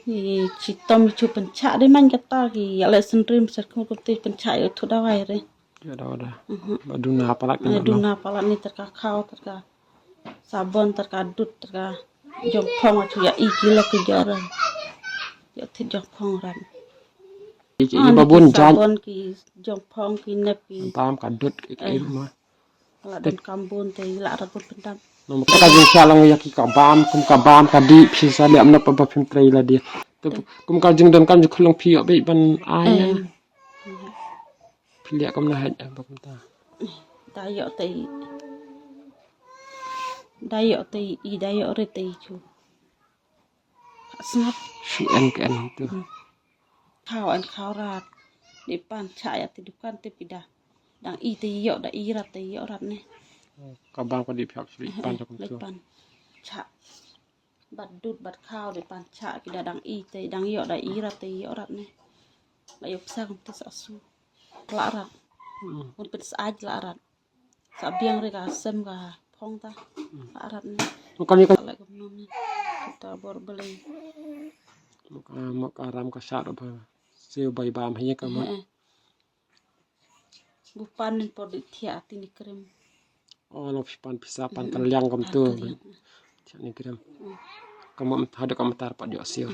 Thì chỉ tôm chụp bên chạ đấy man kata thì lại sân rim sệt không có tiền bên chạ ở thủ đô hay đấy. Ya dah. Baduna palak kena. Duna pala ni terka kau terka sabon terka dut terka jompong acu ya ikila ke jaran. Ya ti jompong ran. Iki babun jan. Sabon ki jompong ki nepi. Tam kadut ke rumah. Kalau dan kambun te la rabut pendam. Nomor kita kan salang ya ki kabam kadi bisa lihat mana apa film trailer dia. Tu kum kajing dan kan jukulung piok baik ban ayah. Pilih kum nahat apa kum ta. Dayo te I dayo re te chu. Snap CNKN tu. Kau an kau rat. Depan caya ti dukan te pidah. Dang I te yo da I rat te yo rat ne. Kabam kadi pihak selipan tu kum tu. Depan cak. Bat dut bat kau depan cak kita dang I te dang yo da I rat te yo rat ne. La yo psa kum te sasu. La rat. Un pes aj la rat. Sabiang re ka sem ka phong ta. La rat ne. Bukan kan La kum nom ne. Kita bor beli. Muka ram ka sat apa. Siu bai bam hanya kamu. Bupan nin por di thia ti ni krem. Oh, lo pisah pan terliang kum tu. Ni kirim. Kamu ada komentar Pak Josir.